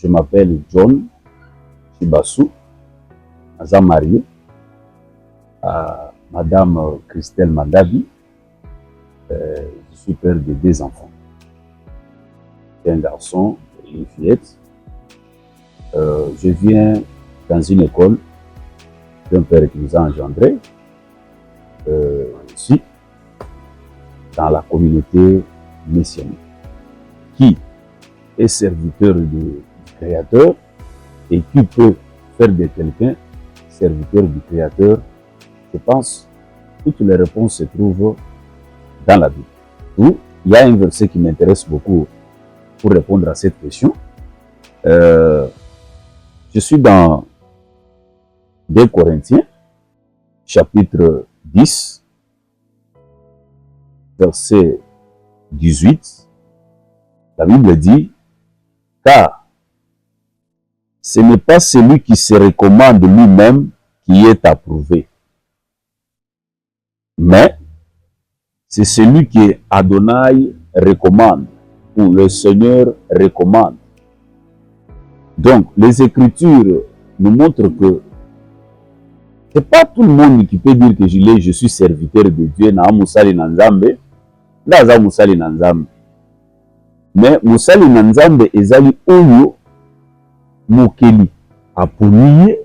je m'appelle John Chibassou, naza marié à Madame Christelle Mandabi. Je suis père de 2 enfants, un garçon et une fillette. Je viens dans une école d'un père qui nous a engendrés, ici, dans la communauté messianique, qui est serviteur du Créateur et qui peut faire de quelqu'un serviteur du Créateur. Je pense que toutes les réponses se trouvent dans la Bible. Où il y a un verset qui m'intéresse beaucoup pour répondre à cette question. Je suis dans 2 Corinthiens, chapitre 10, verset 18. La Bible dit, car ce n'est pas celui qui se recommande lui-même qui est approuvé, mais c'est celui qui Adonai recommande, ou le Seigneur recommande. Donc, les Écritures nous montrent que ce n'est pas tout le monde qui peut dire que je suis serviteur de Dieu, na musali na nzambe, ndaza musali na nzambe. Mais musali na nzambe ezali oyo mokeli aponiye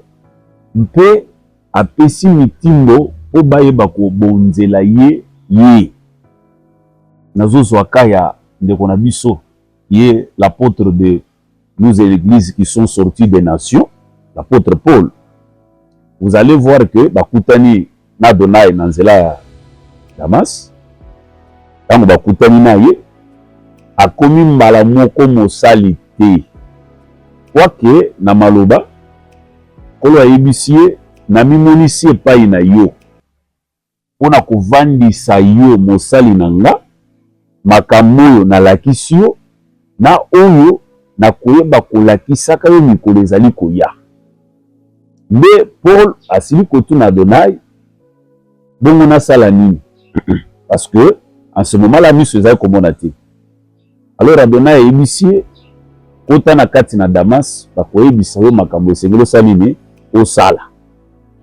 mpe apesi mitindo po bayeba kobonzela ye. Nazozwa kaya ndeko na biso ye l'apôtre de nous et l'église qui sont sortis des nations, l'apôtre Paul. Vous allez voir que bakutani na Adonai na nzela ya Damas, tango bakutani na ye akomi mbala moko mosali te. Kwake na maloba kolo ayebisi ye na mimonisi epai na yo mpona kovandisa yo mosali na nga makambo oyo nalakisi yo na oyo nakoyeba kolakisaka yo mikolo ezali koya. Nde Paul asili kotuna Adonai bongo nasala nini? Parce que en ce moment la miso ezali komona te. Alors Adonai ayebisi ye kota na kati na Damas bakoyebisa yo makambo esengeli osala nini osala.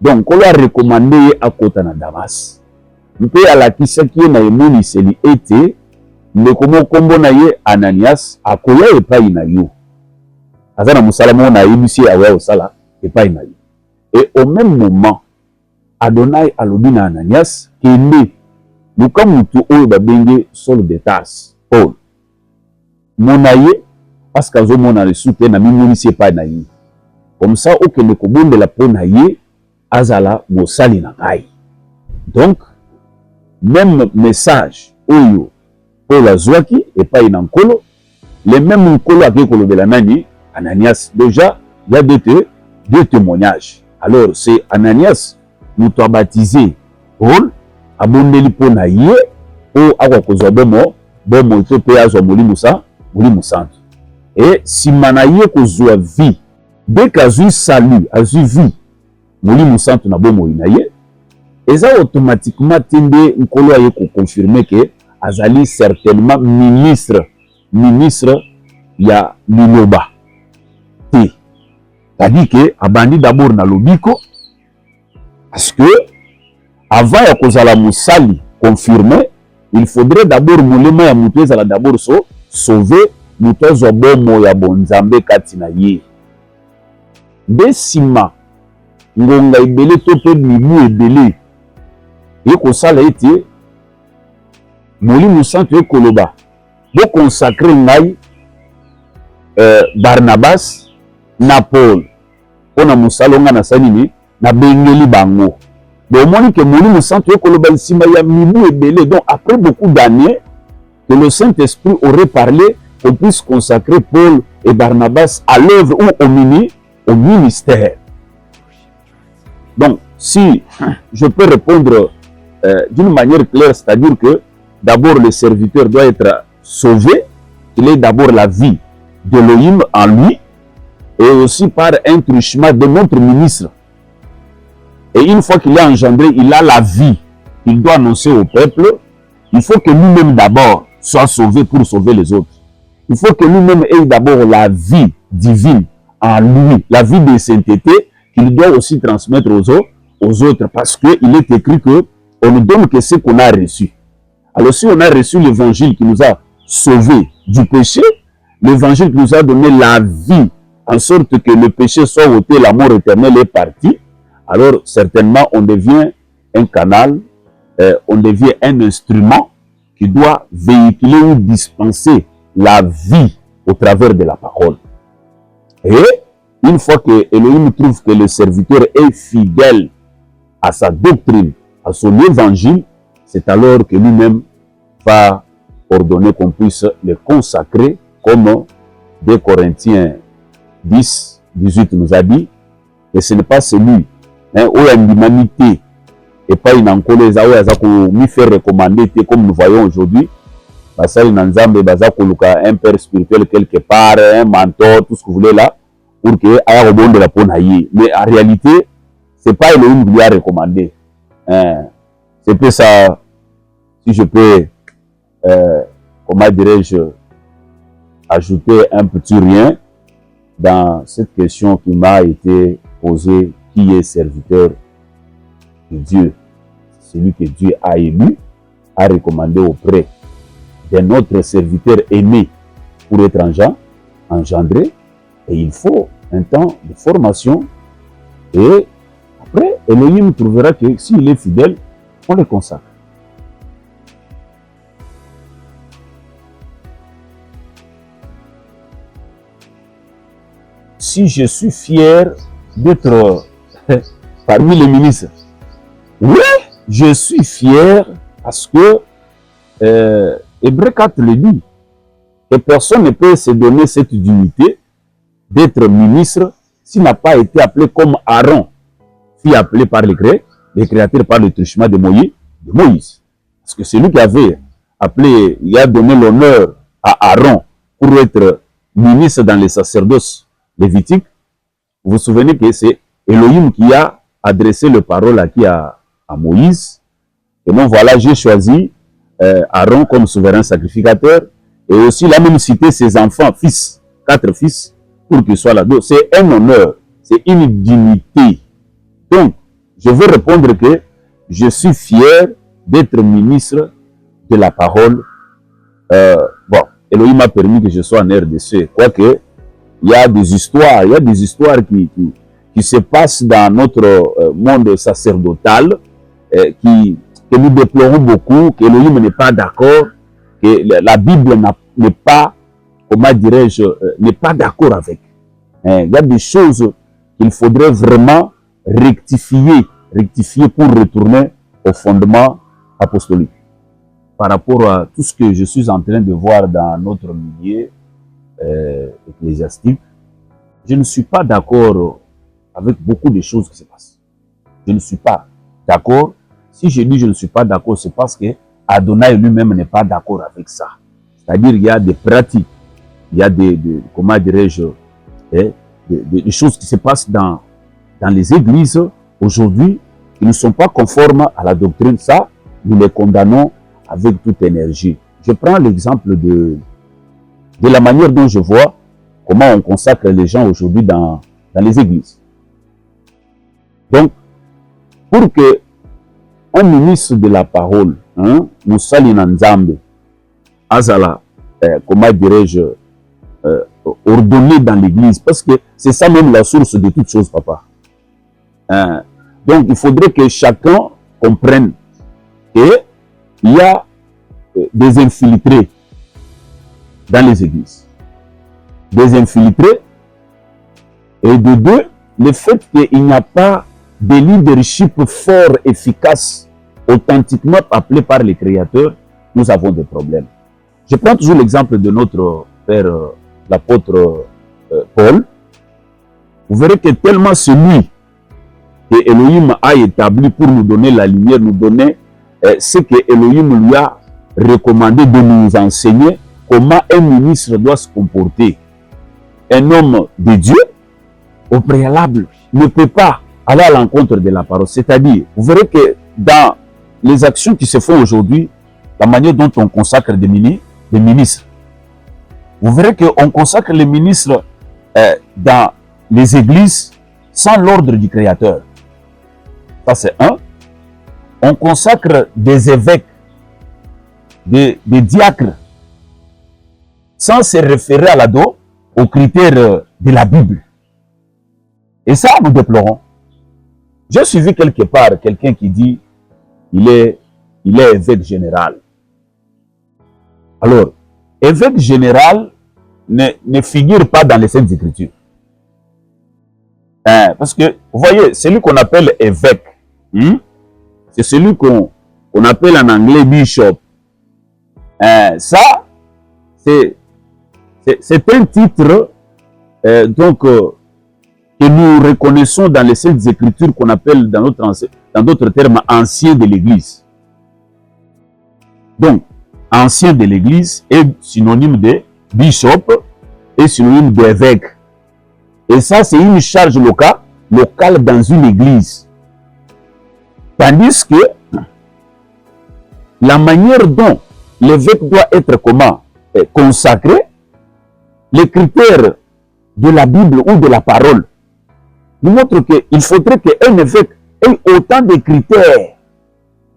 Donc kolo arekomande ye akota na Damas mpe alakisaki ye na emoniseli ete ndeko moko kombo na ye Ananias akoya epai na yo. Aza na mosala moko na ayebisi ye akoya osala epai na yo. Et au même moment, Adonai alobi na Ananias kende luka mutu oyo babenge Saul de Tarse, Paul. Mona ye parce qu'azo mona resu te na mimonisi epai na ye. Comme ça okende kobondela mpo na ye azala mosali na ngai. Donc même message oyo Paul azwaki epai na nkolo, le même nkolo ake kolobela nani Ananias. Déjà il y a deux témoignages. Alors c'est Ananias mutu baptisé Paul abondeli mpo na ye o akokozwa bomo to pe azwa molimo santo. Et sima na ye kozwa vie, dès qu'azwi salut, azwi vie molimo santo na bomo na ye, eza automatiquement tende nkolo aye ko confirmer que azali certainement ministre ya liloba te. C'est-à-dire que abandi d'abord na lobiko parce que avant ya kozala musali confirmé, il faudrait d'abord molema ya mutu ezala d'abord sauver mutu azwa bomo ya bonzambe kati na ye. Nde sima ngonga ebele to pe mibu ebele ye kosala ete molimo santo ekoloba bo consacrer ngai Barnabas na Paul mpona mosala nga na salini na bengeli bango. Donc omoni ke molimo santo ekoloba nsima ya mibu ebele. Donc après beaucoup d'années que le Saint-Esprit aurait parlé qu'on puisse consacrer Paul et Barnabas à l'œuvre ou au ministère. Donc si je peux répondre d'une manière claire, c'est-à-dire que d'abord le serviteur doit être sauvé, il est d'abord la vie d'Elohim en lui, et aussi par un truchement de notre ministre. Et une fois qu'il est engendré, il a la vie qu'il doit annoncer au peuple. Il faut que lui-même d'abord soit sauvé pour sauver les autres. Il faut que lui-même ait d'abord la vie divine en lui, la vie de sainteté qu'il doit aussi transmettre aux autres, parce qu'il est écrit que on ne donne que ce qu'on a reçu. Alors si on a reçu l'évangile qui nous a sauvés du péché, l'évangile qui nous a donné la vie, en sorte que le péché soit ôté, la mort éternelle est partie, alors certainement on devient un canal, on devient un instrument qui doit véhiculer ou dispenser la vie au travers de la parole. Et une fois que Elohim trouve que le serviteur est fidèle à sa doctrine, à son évangile, c'est alors que lui-même va ordonner qu'on puisse le consacrer, comme 2 Corinthiens 10, 18 nous a dit, et ce n'est pas celui où il y a une humanité et pas une encolée, où il fait recommander, comme nous voyons aujourd'hui, un père spirituel quelque part, un mentor, tout ce que vous voulez là, pour que aya rebonde la ponaïe. Mais en réalité, c'est pas Elohim qui lui a recommandé. C'est peu ça, si je peux, comment dirais-je, ajouter un petit rien dans cette question qui m'a été posée, qui est serviteur de Dieu? Celui que Dieu a élu, a recommandé auprès d'un autre serviteur aimé pour être engendré. Et il faut un temps de formation. Et après, Elohim trouvera que s'il est fidèle, on le consacre. Si je suis fier d'être parmi les ministres, oui, je suis fier parce que Hébreux 4 le dit, et personne ne peut se donner cette dignité d'être ministre s'il n'a pas été appelé comme Aaron, fut appelé par les créateurs par le truchement de Moïse. Parce que c'est lui qui avait appelé, il a donné l'honneur à Aaron pour être ministre dans les sacerdoces lévitiques. Vous vous souvenez que c'est Elohim qui a adressé le parole à Moïse. Et donc voilà, j'ai choisi Aaron comme souverain sacrificateur. Et aussi, il a même cité ses enfants, fils, 4 fils, pour qu'ils soient là. Donc, c'est un honneur, c'est une dignité. Donc, je veux répondre que je suis fier d'être ministre de la parole. Bon, Elohim m'a permis que je sois en RDC. Quoique, il y a des histoires qui se passent dans notre monde sacerdotal, que nous déplorons beaucoup, que Elohim n'est pas d'accord, que la Bible n'est pas, comment dirais-je, n'est pas d'accord avec. Il y a des choses qu'il faudrait vraiment rectifier pour retourner au fondement apostolique. Par rapport à tout ce que je suis en train de voir dans notre milieu ecclésiastique, je ne suis pas d'accord avec beaucoup de choses qui se passent. Je ne suis pas d'accord. Si je dis je ne suis pas d'accord, c'est parce que Adonai lui-même n'est pas d'accord avec ça. C'est-à-dire qu'il y a des pratiques, il y a comment dirais-je, des choses qui se passent dans les églises aujourd'hui qui ne sont pas conformes à la doctrine. Ça, nous les condamnons avec toute énergie. Je prends l'exemple de la manière dont je vois comment on consacre les gens aujourd'hui dans les églises. Donc, pour que un ministre de la parole, Moussali Nzambe, Azala, comment dirais-je, ordonné dans l'église, parce que c'est ça même la source de toutes choses, papa. Donc, il faudrait que chacun comprenne qu'il y a des infiltrés dans les églises. Des infiltrés, et de deux, le fait qu'il n'y a pas de leadership fort, efficace, authentiquement appelé par les créateurs, nous avons des problèmes. Je prends toujours l'exemple de notre père, l'apôtre Paul. Vous verrez que tellement celui que Elohim a établi pour nous donner la lumière, nous donner ce que Elohim lui a recommandé de nous enseigner, comment un ministre doit se comporter. Un homme de Dieu, au préalable, ne peut pas aller à l'encontre de la parole. C'est-à-dire, vous verrez que dans les actions qui se font aujourd'hui, la manière dont on consacre des ministres, vous verrez qu'on consacre les ministres dans les églises sans l'ordre du Créateur. Ça, c'est un. On consacre des évêques, des diacres, sans se référer à l'ado aux critères de la Bible. Et ça, nous déplorons. J'ai suivi quelque part quelqu'un qui dit il est évêque général. Alors, évêque général ne figure pas dans les Saintes Écritures. Parce que, vous voyez, celui qu'on appelle évêque, c'est celui qu'on appelle en anglais bishop. Ça, c'est un titre que nous reconnaissons dans les Saintes Écritures qu'on appelle dans d'autres termes ancien de l'Église. Donc, ancien de l'Église est synonyme de bishop et synonyme d'évêque. Et ça, c'est une charge locale dans une église. Tandis que la manière dont l'évêque doit être consacré, les critères de la Bible ou de la parole nous montrent qu'il faudrait qu'un évêque ait autant de critères.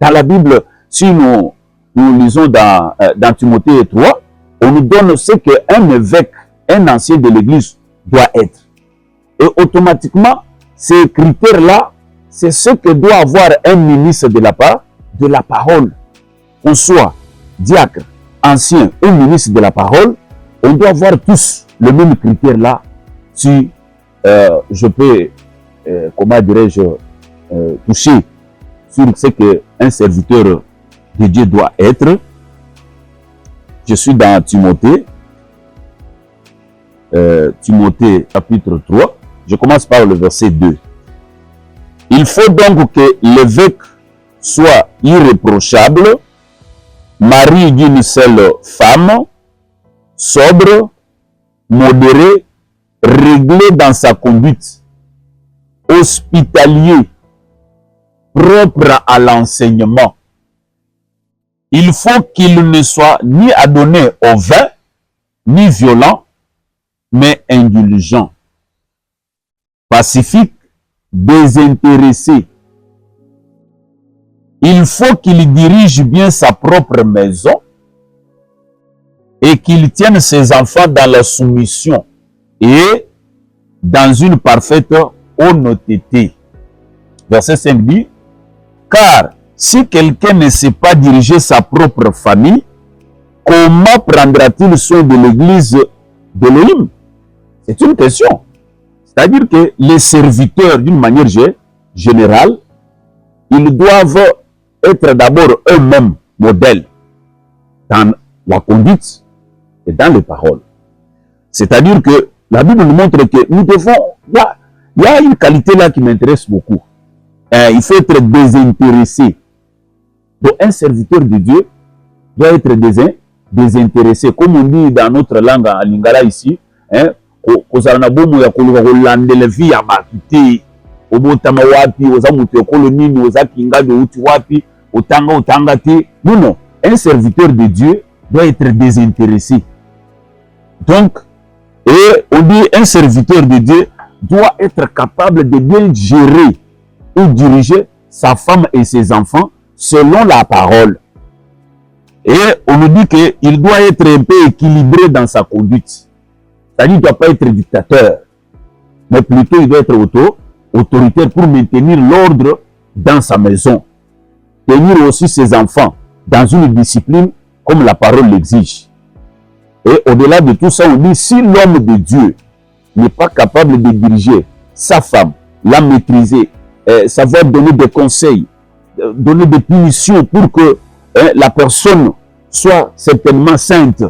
Dans la Bible, si nous lisons dans Timothée 3, on nous donne ce qu'un évêque, un ancien de l'église doit être. Et automatiquement, ces critères-là, c'est ce que doit avoir un ministre de la parole. Qu'on soit diacre, ancien ou ministre de la parole, on doit avoir tous le même critère-là. Si je peux, comment dirais-je, toucher sur ce qu'un serviteur de Dieu doit être. Je suis dans Timothée. Timothée chapitre 3. Je commence par le verset 2. Il faut donc que l'évêque soit irréprochable, mari d'une seule femme, sobre, modéré, réglé dans sa conduite, hospitalier, propre à l'enseignement. Il faut qu'il ne soit ni adonné au vin, ni violent, mais indulgent, pacifique, désintéressé. Il faut qu'il dirige bien sa propre maison et qu'il tienne ses enfants dans la soumission et dans une parfaite honnêteté. Verset 5 dit, car si quelqu'un ne sait pas diriger sa propre famille, comment prendra-t-il soin de l'église d'Élohim? C'est une question. C'est-à-dire que les serviteurs, d'une manière générale, ils doivent être d'abord eux-mêmes modèles dans la conduite et dans les paroles. C'est-à-dire que la Bible nous montre que nous devons... Il y a une qualité là qui m'intéresse beaucoup. Il faut être désintéressé. Donc un serviteur de Dieu doit être désintéressé. Comme on dit dans notre langue en lingala ici, kozala bomo ya koluka kolandela vie ya bato te obotama wapi oza mutu ekolo nini oza kingabe uti wapi otanga te. Non, un serviteur de Dieu doit être désintéressé. Donc, et on dit un serviteur de Dieu doit être capable de bien gérer ou diriger sa femme et ses enfants selon la parole. Et on nous dit qu'il doit être un peu équilibré dans sa conduite. C'est-à-dire qu'il ne doit pas être dictateur, mais plutôt il doit être autoritaire pour maintenir l'ordre dans sa maison. Tenir aussi ses enfants dans une discipline comme la parole l'exige. Et au-delà de tout ça, on dit si l'homme de Dieu n'est pas capable de diriger sa femme, la maîtriser, savoir donner des conseils, donner des punitions pour que la personne soit certainement sainte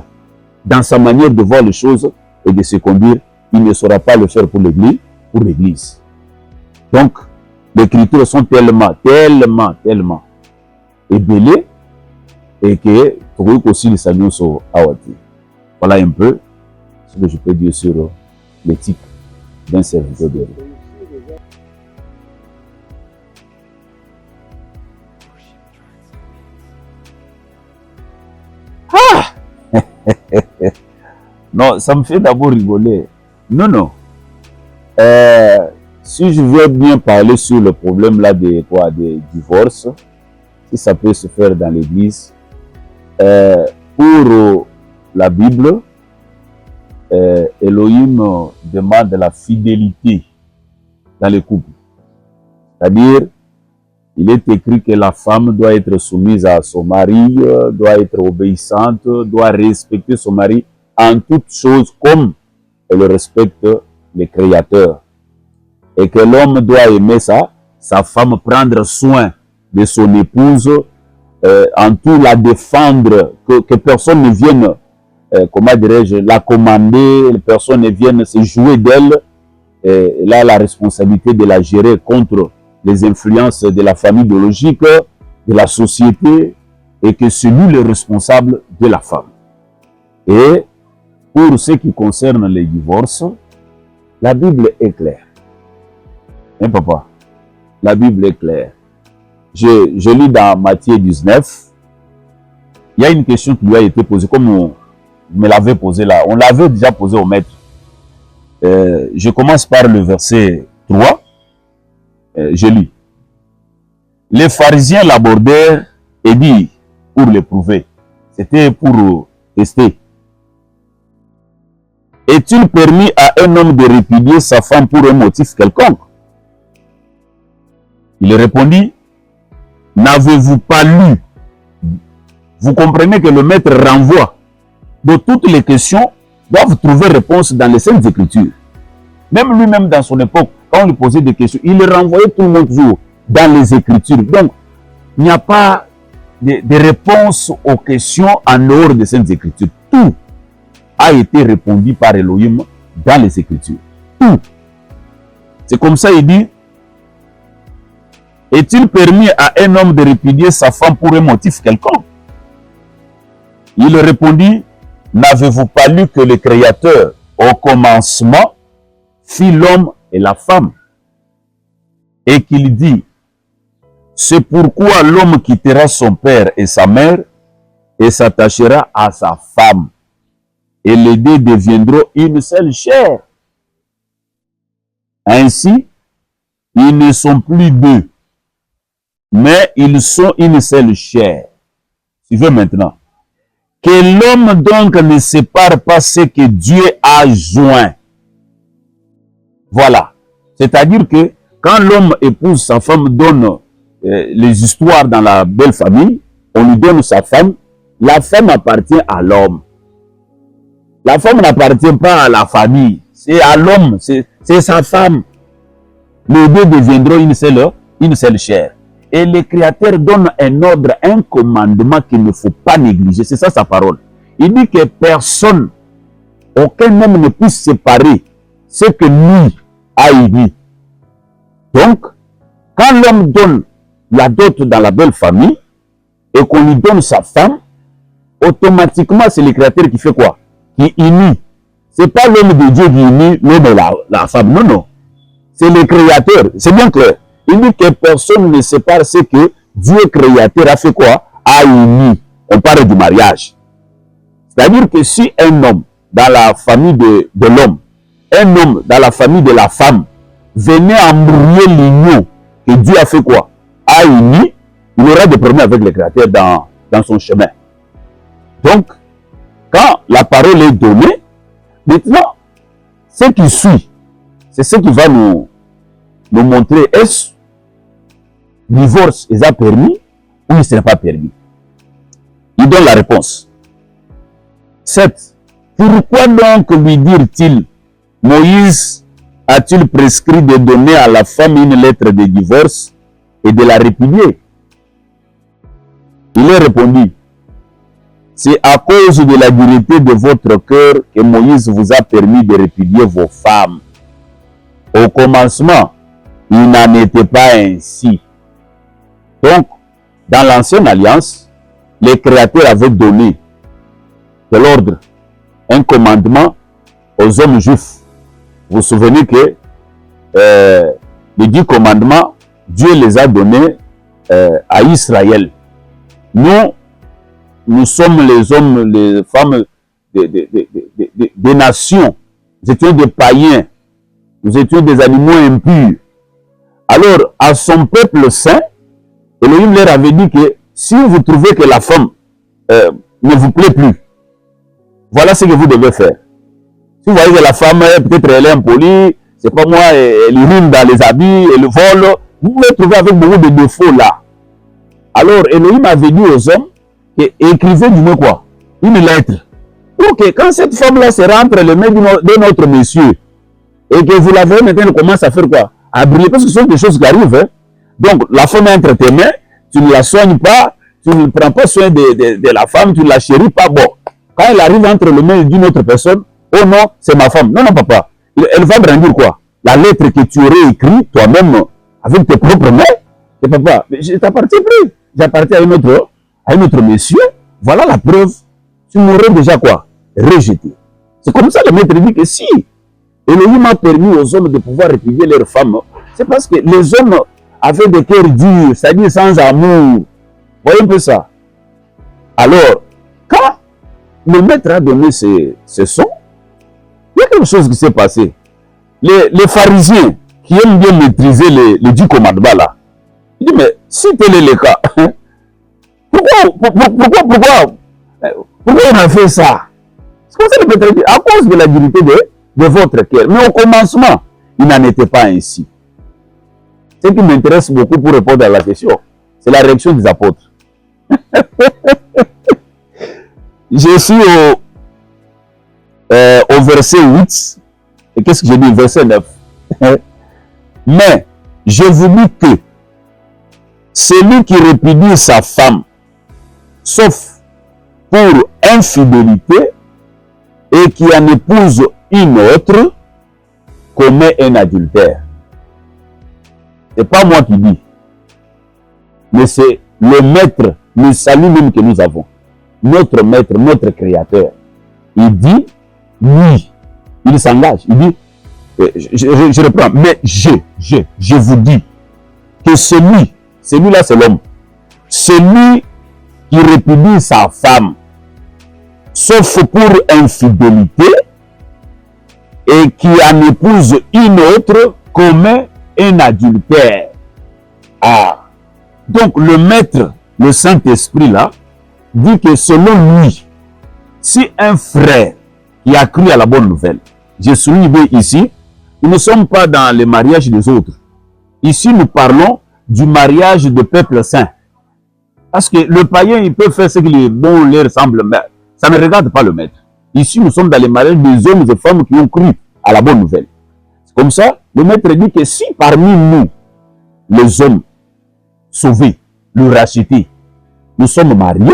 dans sa manière de voir les choses et de se conduire, il ne saura pas le faire pour l'Église. Donc, les Écritures sont tellement ébellées et que pour aussi les saluons sont awati. Voilà un peu ce que je peux dire sur l'éthique d'un serviteur de Dieu. Non, ça me fait d'abord rigoler. Non, non. Si je veux bien parler sur le problème là des divorces, si ça peut se faire dans l'église, pour la Bible, Elohim demande la fidélité dans les couples. C'est-à-dire, il est écrit que la femme doit être soumise à son mari, doit être obéissante, doit respecter son mari en toutes choses comme elle respecte le Créateur. Et que l'homme doit aimer sa femme, prendre soin de son épouse, en tout la défendre, que personne ne vienne, comment dirais-je, la commander, personne ne vienne se jouer d'elle. Elle a la responsabilité de la gérer contre les influences de la famille biologique, de la société, et que c'est lui le responsable de la femme. Et pour ce qui concerne les divorces, la Bible est claire. Hein, papa? La Bible est claire. Je lis dans Matthieu 19, il y a une question qui lui a été posée, comme on me l'avait posée là. On l'avait déjà posée au maître. Je commence par le verset 3. Je lis. Les pharisiens l'abordèrent et dit pour l'éprouver. C'était pour tester. Est-il permis à un homme de répudier sa femme pour un motif quelconque? Il répondit, n'avez-vous pas lu? Vous comprenez que le maître renvoie. De toutes les questions doivent trouver réponse dans les Saintes Écritures. Même lui-même dans son époque, quand on lui posait des questions, il renvoyait tout le monde toujours dans les Écritures. Donc, il n'y a pas de réponse aux questions en dehors des Saintes Écritures. Tout a été répondu par Elohim dans les Écritures. Tout. C'est comme ça, il dit, est-il permis à un homme de répudier sa femme pour un motif quelconque? Il répondit, n'avez-vous pas lu que le Créateur, au commencement, fit l'homme et la femme? Et qu'il dit, c'est pourquoi l'homme quittera son père et sa mère et s'attachera à sa femme. Et les deux deviendront une seule chair. Ainsi, ils ne sont plus deux, mais ils sont une seule chair. Suivez maintenant. Que l'homme donc ne sépare pas ce que Dieu a joint. Voilà. C'est-à-dire que quand l'homme épouse sa femme, donne les histoires dans la belle famille, on lui donne sa femme, la femme appartient à l'homme. La femme n'appartient pas à la famille, c'est à l'homme, c'est sa femme. Les deux deviendront une seule chair. Et le Créateur donne un ordre, un commandement qu'il ne faut pas négliger. C'est ça sa parole. Il dit que personne, aucun homme ne puisse séparer ce que lui a uni. Donc, quand l'homme donne la dot dans la belle famille et qu'on lui donne sa femme, automatiquement c'est le Créateur qui fait quoi? Qui unit. C'est pas l'homme de Dieu qui unit l'homme et la femme. Non, non. C'est le Créateur. C'est bien clair. Il dit que personne ne sépare ce que Dieu Créateur a fait quoi? A uni. On parle du mariage. C'est-à-dire que si un homme dans la famille de l'homme, un homme dans la famille de la femme, venait embrouiller l'union que Dieu a fait quoi? A uni, il aura des problèmes avec le Créateur dans son chemin. Donc, quand la parole est donnée, maintenant, ce qui suit, c'est ce qui va nous montrer est-ce divorce est permis ou ce n'est pas permis. Il donne la réponse. 7. Pourquoi donc lui dire-t-il, Moïse a-t-il prescrit de donner à la femme une lettre de divorce et de la répudier? Il a répondu, c'est à cause de la dureté de votre cœur que Moïse vous a permis de répudier vos femmes. Au commencement, il n'en était pas ainsi. Donc, dans l'ancienne alliance, le Créateur avait donné de l'ordre, un commandement aux hommes juifs. Vous vous souvenez que les 10 commandements, Dieu les a donnés à Israël. Nous sommes les hommes, les femmes des nations. nous étions des païens, nous étions des animaux impurs. Alors, à son peuple saint, Elohim leur avait dit que si vous trouvez que la femme ne vous plaît plus, voilà ce que vous devez faire. Si vous voyez que la femme, peut-être elle est impolie, c'est pas moi, elle urine dans les habits, elle vole, vous pouvez trouver avec beaucoup de défauts là. Alors, Elohim avait dit aux hommes, écrivez du moins quoi? Une lettre. Pour que quand cette femme-là sera entre les mains de notre monsieur, et que vous la voyez maintenant, elle commence à faire quoi? À briller, parce que ce sont des choses qui arrivent. Hein? Donc, la femme est entre tes mains, tu ne la soignes pas, tu ne prends pas soin de la femme, tu ne la chéris pas. Bon, quand elle arrive entre les mains d'une autre personne, oh non, c'est ma femme. Non, non, papa. Elle va brandir quoi? La lettre que tu aurais écrite toi-même avec tes propres mains. Et papa, je t'appartiens plus. J'appartiens à un autre monsieur. Voilà la preuve. Tu m'aurais déjà quoi? Rejeté. C'est comme ça le maître dit que si Elohim a permis aux hommes de pouvoir répudier leurs femmes, c'est parce que les hommes avaient des cœurs durs, c'est-à-dire sans amour. Voyez un peu ça. Alors, quand le maître a donné ce son, il y a quelque chose qui s'est passé. Les pharisiens qui aiment bien maîtriser les 10 commandements là, ils disent, mais si tel est le cas, pourquoi on a fait ça? C'est comme ça le maître dit, à cause de la dignité de votre cœur. Mais au commencement, il n'en était pas ainsi. Ce qui m'intéresse beaucoup pour répondre à la question, c'est la réaction des apôtres. Je suis au verset 8. Et qu'est-ce que j'ai dit? Verset 9. Mais je vous dis que celui qui répudie sa femme, sauf pour infidélité, et qui en épouse une autre, commet un adultère. Ce n'est pas moi qui dis, mais c'est le maître, le salut même que nous avons. Notre maître, notre créateur. Il dit, oui, il s'engage, il dit, je reprends, mais je vous dis que celui-là c'est l'homme, celui qui répudie sa femme, sauf pour infidélité, et qui en épouse une autre, commet un adultère. Ah, donc le maître, le Saint-Esprit là, dit que selon lui, si un frère qui a cru à la bonne nouvelle, je souligne bien ici, nous ne sommes pas dans le mariage des autres. Ici, nous parlons du mariage de peuple saint. Parce que le païen, il peut faire ce qui est bon, lui ressemble, mais ça ne regarde pas le maître. Ici, nous sommes dans les mariages des hommes et des femmes qui ont cru à la bonne nouvelle. C'est comme ça, le maître dit que si parmi nous, les hommes sauvés, le rachetés, nous sommes mariés,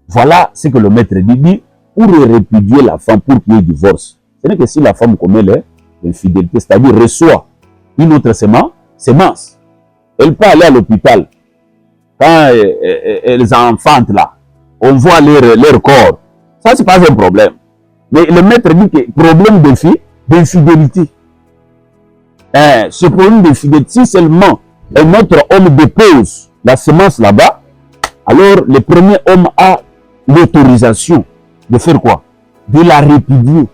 voilà ce que le maître dit pour répudier la femme, pour qu'il y ait divorce. Ce n'est que si la femme commet l'infidélité, c'est-à-dire reçoit une autre sémence, elle peut aller à l'hôpital. Quand elles enfantent là, on voit leur corps. Ça, c'est pas un problème. Mais le maître dit que problème d'infidélité. Ce problème d'infidélité, si seulement un autre homme dépose la semence là-bas, alors le premier homme a l'autorisation de faire quoi? De la répudier.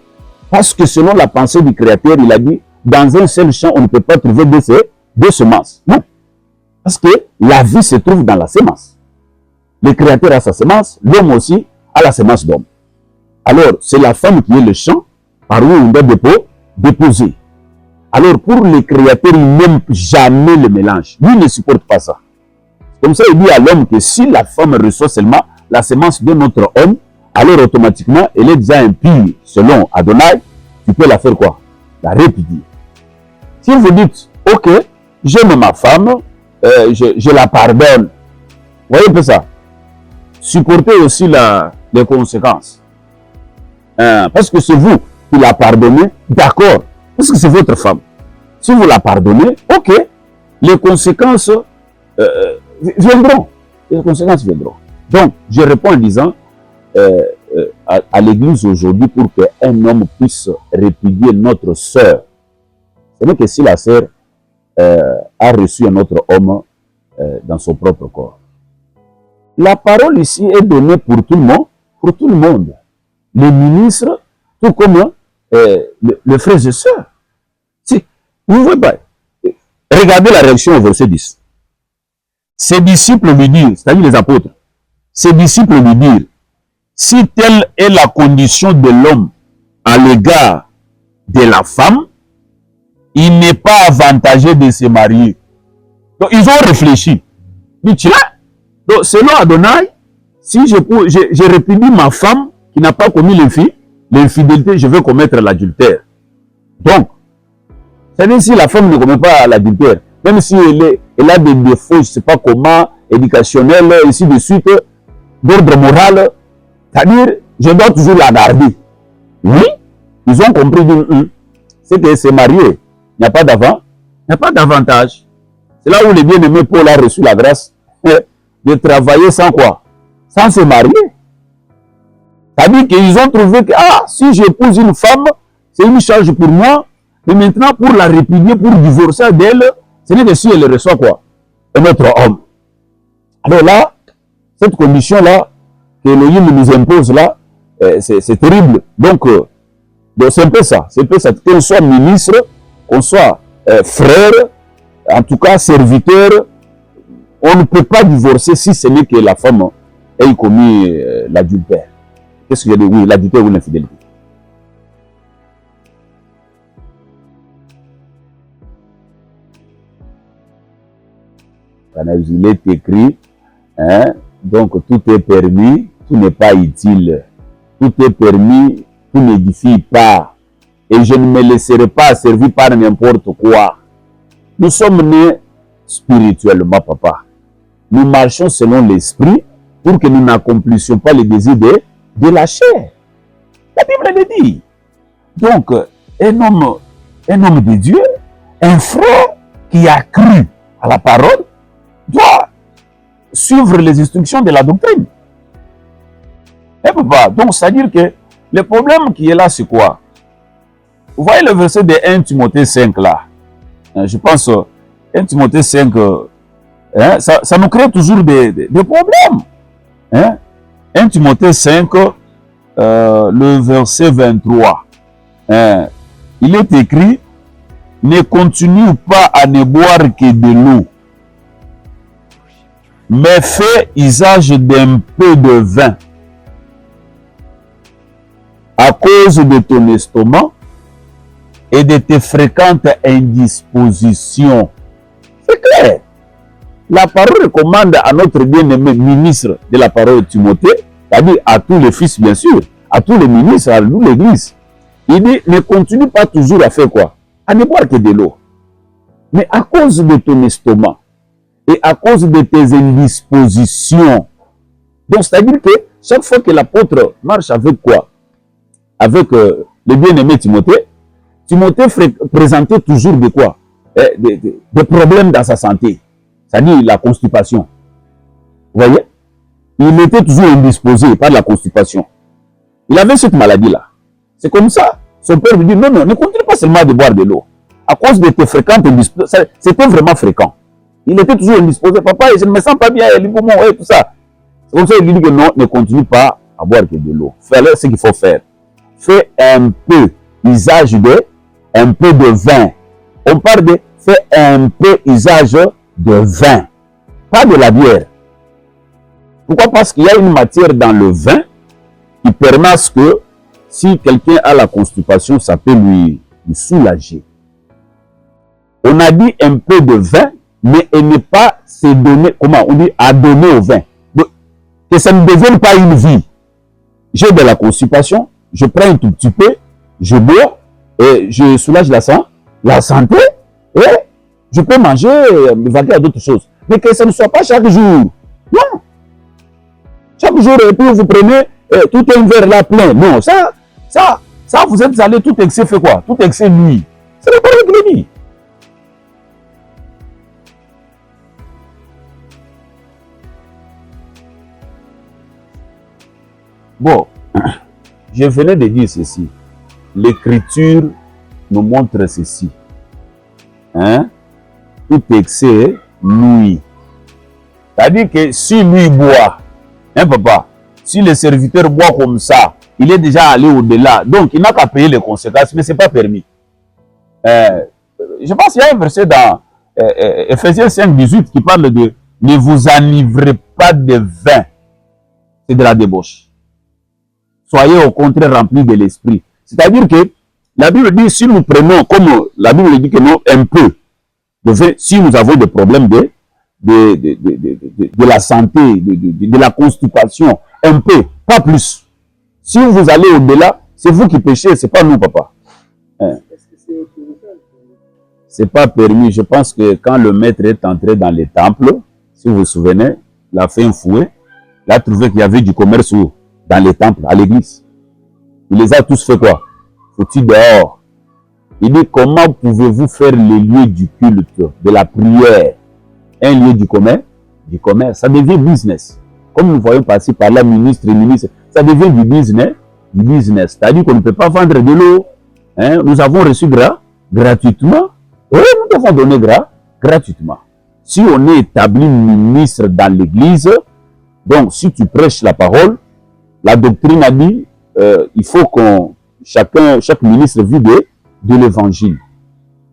Parce que selon la pensée du Créateur, il a dit, dans un seul champ, on ne peut pas trouver deux semences. Non. Parce que la vie se trouve dans la semence. Le Créateur a sa semence, l'homme aussi a la semence d'homme. Alors, c'est la femme qui est le champ par où on doit déposer. Alors, pour le Créateur, il n'aime jamais le mélange. Lui ne supporte pas ça. Comme ça, il dit à l'homme que si la femme reçoit seulement la semence de notre homme, alors automatiquement, elle est déjà impure. Selon Adonai, tu peux la faire quoi? La répudier. Si vous dites, ok, j'aime ma femme, je la pardonne. Vous voyez un peu ça? Supportez aussi les conséquences. Parce que c'est vous qui la pardonnez, d'accord, parce que c'est votre femme. Si vous la pardonnez, ok, les conséquences viendront. Les conséquences viendront. Donc, je réponds en disant à l'église aujourd'hui, pour qu'un homme puisse répudier notre sœur, ce n'est que si la sœur a reçu un autre homme dans son propre corps. La parole ici est donnée pour tout le monde, les ministres, tout comme les frères et sœurs. Si, vous voyez pas. Regardez la réaction au verset 10. Ses disciples lui dirent, c'est-à-dire les apôtres, ses disciples lui dirent, si telle est la condition de l'homme à l'égard de la femme, il n'est pas avantageux de se marier. Donc, ils ont réfléchi. Dit, tiens, donc, selon Adonai, si je répudie ma femme qui n'a pas commis l'infidélité, je vais commettre l'adultère. Donc, c'est-à-dire si la femme ne commet pas l'adultère, même si elle a des défauts, je ne sais pas comment, éducationnels, ainsi de suite, d'ordre moral, c'est-à-dire, je dois toujours la garder. Oui, ils ont compris, c'est qu'elle s'est mariée. Il n'y a pas d'avantage. C'est là où le bien-aimé Paul a reçu la grâce de travailler sans quoi? Sans se marier. C'est-à-dire qu'ils ont trouvé que, si j'épouse une femme, c'est une charge pour moi, mais maintenant, pour la répudier, pour divorcer d'elle, ce n'est que si elle reçoit quoi? Un autre homme. Alors là, cette condition-là, que Elohim nous impose là, c'est terrible. Donc c'est un peu ça. C'est un peu ça. Qu'on soit ministre, qu'on soit frère, en tout cas serviteur, on ne peut pas divorcer si ce n'est que la femme ait commis l'adultère. Qu'est-ce que je dis? Oui, l'adultère ou l'infidélité. Il est écrit, donc tout est permis, tout n'est pas utile. Tout est permis, tout n'édifie pas. Et je ne me laisserai pas servir par n'importe quoi. Nous sommes nés spirituellement, papa. Nous marchons selon l'esprit pour que nous n'accomplissions pas les désirs de la chair. La Bible le dit. Donc, un homme de Dieu, un frère qui a cru à la parole, doit suivre les instructions de la doctrine. Et papa, donc c'est-à-dire que le problème qui est là, c'est quoi? Vous voyez le verset de 1 Timothée 5 là. Je pense 1 Timothée 5, ça nous crée toujours des problèmes. 1 Timothée 5, le verset 23. Il est écrit, ne continue pas à ne boire que de l'eau, mais fais usage d'un peu de vin à cause de ton estomac et de tes fréquentes indispositions. C'est clair. La parole recommande à notre bien-aimé ministre de la parole Timothée, c'est-à-dire à tous les fils bien sûr, à tous les ministres, à nous l'église. Il dit, ne continue pas toujours à faire quoi? À ne boire que de l'eau. Mais à cause de ton estomac et à cause de tes indispositions. Donc, c'est-à-dire que chaque fois que l'apôtre marche avec quoi? Avec le bien-aimé Timothée, Timothée présentait toujours de quoi? Des problèmes dans sa santé. C'est-à-dire la constipation. Vous voyez? Il était toujours indisposé par la constipation. Il avait cette maladie-là. C'est comme ça. Son père lui dit, non, ne continue pas seulement de boire de l'eau. À cause de tes fréquentes indispositions. C'était vraiment fréquent. Il était toujours indisposé. Papa, je ne me sens pas bien, tout ça. C'est comme ça qu'il lui dit que non, ne continue pas à boire que de l'eau. Fais ce qu'il faut faire. Fais un peu usage de vin. On parle de fais un peu usage de vin, pas de la bière. Pourquoi? Parce qu'il y a une matière dans le vin qui permet à ce que si quelqu'un a la constipation, ça peut lui soulager. On a dit un peu de vin, mais elle n'est pas se donner, comment on dit, à donner au vin. Donc, que ça ne devienne pas une vie. J'ai de la constipation, je prends un tout petit peu, je bois, et je soulage la santé, et je peux manger, me vaquer à d'autres choses. Mais que ça ne soit pas chaque jour. Non. Chaque jour, et puis vous prenez tout un verre là plein. Non, ça, vous êtes allé, tout excès fait quoi? Tout excès nuit. C'est le Coran qui le dit. Bon, je venais de dire ceci. L'écriture nous montre ceci. Tout excès nuit. C'est-à-dire que si lui boit, papa, si le serviteur boit comme ça, il est déjà allé au-delà. Donc, il n'a qu'à payer les conséquences, mais ce n'est pas permis. Je pense qu'il y a un verset dans Ephésiens 5, 18 qui parle de « Ne vous enivrez pas de vin ». C'est de la débauche. Soyez au contraire remplis de l'esprit. C'est-à-dire que la Bible dit, si nous prenons, comme la Bible dit que non, un peu de vin, si nous avons des problèmes de la santé, de la constipation, un peu, pas plus. Si vous allez au-delà, c'est vous qui péchez, c'est pas nous, papa. C'est pas permis. Je pense que quand le maître est entré dans les temples, si vous vous souvenez, il a fait un fouet, il a trouvé qu'il y avait du commerce dans les temples, à l'église. Il les a tous fait quoi? Foutus dehors. Il dit, comment pouvez-vous faire les lieux du culte, de la prière, un lieu du commerce? Du commerce, ça devient business. Comme nous voyons passer par là, ministre, ça devient du business. Du business. C'est-à-dire qu'on ne peut pas vendre de l'eau. Hein? Nous avons reçu gratuitement. Oui, nous devons donner gratuitement. Si on est établi ministre dans l'église, donc si tu prêches la parole, la doctrine a dit, il faut qu'on chaque ministre vive de l'évangile.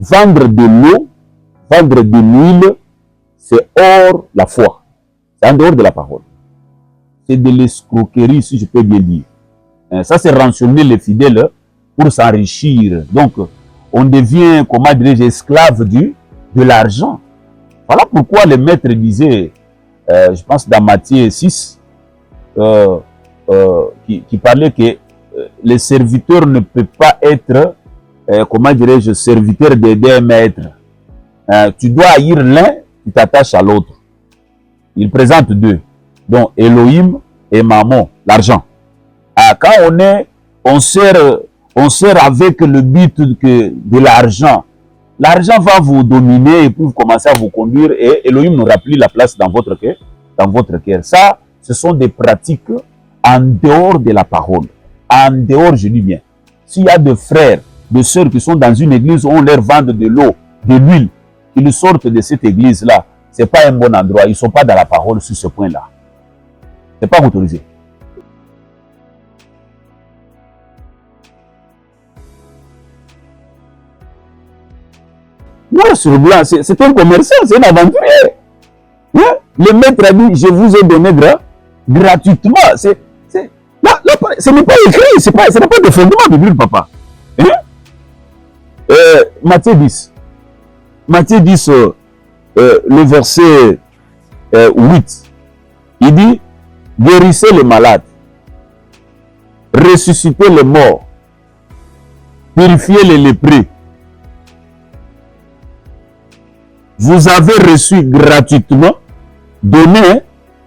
Vendre de l'eau, vendre de l'huile, c'est hors la foi. C'est en dehors de la parole. C'est de l'escroquerie, si je peux bien dire. Ça, c'est rançonner les fidèles pour s'enrichir. Donc, on devient, comment dirais-je, esclave de l'argent. Voilà pourquoi le maître disait, je pense dans Matthieu 6, qui parlait que le serviteur ne peut pas être, comment dirais-je, serviteur d'un maître. Tu dois haïr l'un, tu t'attaches à l'autre. Il présente deux, donc Elohim et Mammon, l'argent. Quand on sert avec le but de l'argent. L'argent va vous dominer et pour commencer à vous conduire et Elohim n'aura plus la place dans votre cœur. Ça, ce sont des pratiques en dehors de la parole. En dehors, je dis bien. S'il y a des frères, des sœurs qui sont dans une église où on leur vend de l'eau, de l'huile, qu'ils sortent de cette église-là, ce n'est pas un bon endroit. Ils ne sont pas dans la parole sur ce point-là. Ce n'est pas autorisé. Noir sur blanc, c'est un commerçant, c'est un aventurier. Hein? Le maître a dit, je vous ai donné gratuitement. Ce n'est pas écrit, ce n'est pas de fondement biblique, papa. Hein? Matthieu 10. Matthieu 10, le verset 8. Il dit, guérissez les malades, ressuscitez les morts, purifiez les lépreux. Vous avez reçu gratuitement, donné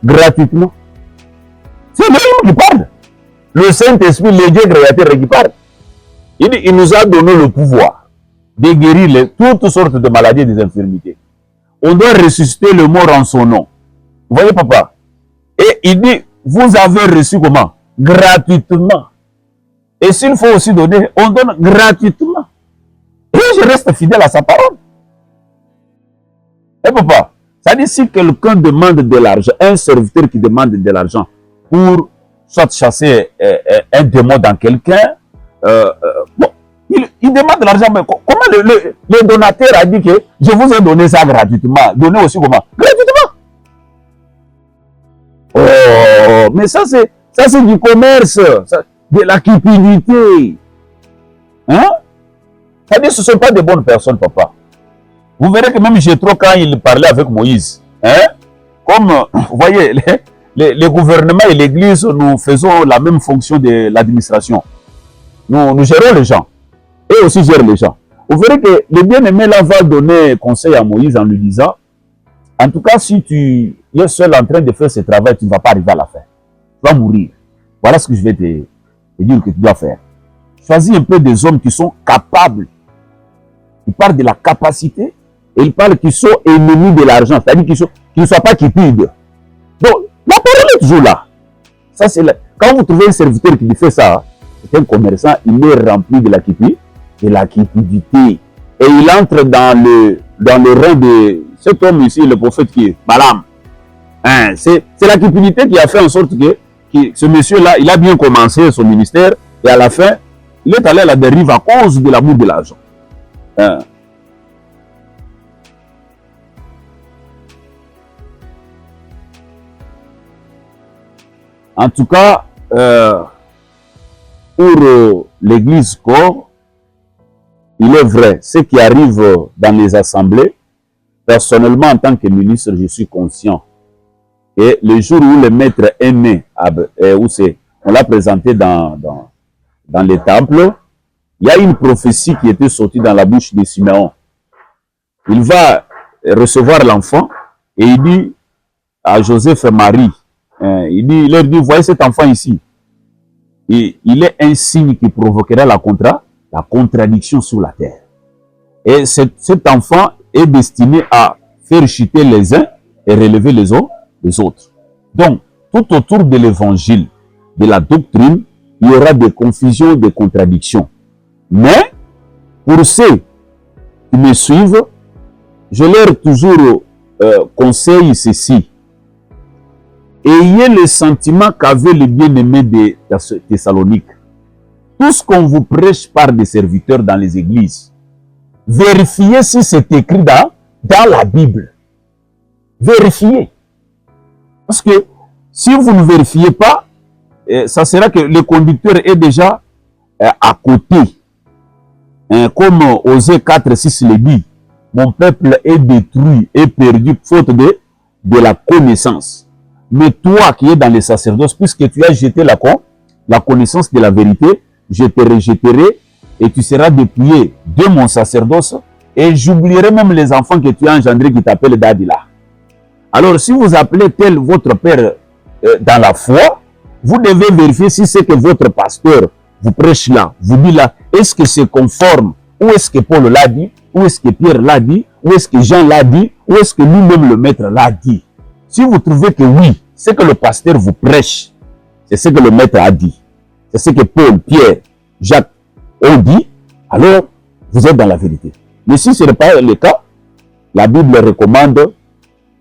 gratuitement. C'est lui qui parle. Le Saint-Esprit, le Dieu créateur qui parle. Il dit, il nous a donné le pouvoir de guérir toutes sortes de maladies et des infirmités. On doit ressusciter le mort en son nom. Vous voyez, papa? Et il dit, vous avez reçu comment? Gratuitement. Et s'il faut aussi donner, on donne gratuitement. Et je reste fidèle à sa parole. Eh papa, ça dit si quelqu'un demande de l'argent, un serviteur qui demande de l'argent pour soit chasser un démon dans quelqu'un, bon, il demande de l'argent, mais comment le donateur a dit que je vous ai donné ça gratuitement, donné aussi comment? Gratuitement. Oh, mais ça c'est du commerce, de la cupidité. Hein? Ça dit ce ne sont pas de bonnes personnes, papa. Vous verrez que même Jéthro, quand il parlait avec Moïse, hein, comme, vous voyez, le gouvernement et l'église, nous faisons la même fonction de l'administration. Nous gérons les gens. Et aussi gèrent les gens. Vous verrez que le bien-aimé là va donner conseil à Moïse en lui disant, en tout cas, si tu es seul en train de faire ce travail, tu ne vas pas arriver à la fin. Tu vas mourir. Voilà ce que je vais te dire que tu dois faire. Choisis un peu des hommes qui sont capables. Il parle de la capacité. Et il parle qu'ils sont ennemis de l'argent, c'est-à-dire qu'ils ne soient pas cupides. Donc, la parole est toujours là. Ça, quand vous trouvez un serviteur qui fait ça, c'est un commerçant, il est rempli de la cupidité. Et il entre dans le rang de cet homme ici, le prophète qui est Balaam. Hein, c'est la cupidité qui a fait en sorte ce monsieur-là, il a bien commencé son ministère et à la fin, il est allé à la dérive à cause de l'amour de l'argent. Hein? En tout cas, pour l'église corps, il est vrai, ce qui arrive dans les assemblées, personnellement, en tant que ministre, je suis conscient. Et le jour où le maître est né, on l'a présenté dans les temples, il y a une prophétie qui était sortie dans la bouche de Siméon. Il va recevoir l'enfant et il dit à Joseph et Marie, il leur dit, voyez cet enfant ici. Et il est un signe qui provoquera la contradiction sur la terre. Et cet enfant est destiné à faire chuter les uns et relever les autres. Donc, tout autour de l'évangile, de la doctrine, il y aura des confusions, des contradictions. Mais, pour ceux qui me suivent, je leur toujours conseille ceci. Ayez le sentiment qu'avait le bien-aimé de Thessalonique. Tout ce qu'on vous prêche par des serviteurs dans les églises, vérifiez si c'est écrit dans la Bible. Vérifiez. Parce que si vous ne vérifiez pas, ça sera que le conducteur est déjà à côté. Comme Osée 4:6 le dit, mon peuple est détruit et perdu faute de la connaissance. Mais toi qui es dans les sacerdoces, puisque tu as jeté la connaissance de la vérité, je te rejetterai et tu seras dépouillé de mon sacerdoce et j'oublierai même les enfants que tu as engendrés qui t'appellent Dadila. Alors, si vous appelez tel votre père dans la foi, vous devez vérifier si c'est que votre pasteur vous prêche là, vous dit là, est-ce que c'est conforme? Où est-ce que Paul l'a dit? Où est-ce que Pierre l'a dit? Où est-ce que Jean l'a dit? Où est-ce que lui-même le maître l'a dit? Si vous trouvez que oui, ce que le pasteur vous prêche, c'est ce que le maître a dit, c'est ce que Paul, Pierre, Jacques ont dit, alors vous êtes dans la vérité. Mais si ce n'est pas le cas, la Bible recommande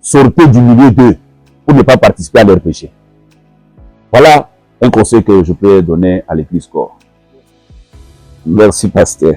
sortez du milieu d'eux pour ne pas participer à leur péché. Voilà un conseil que je peux donner à l'église corps. Merci, pasteur.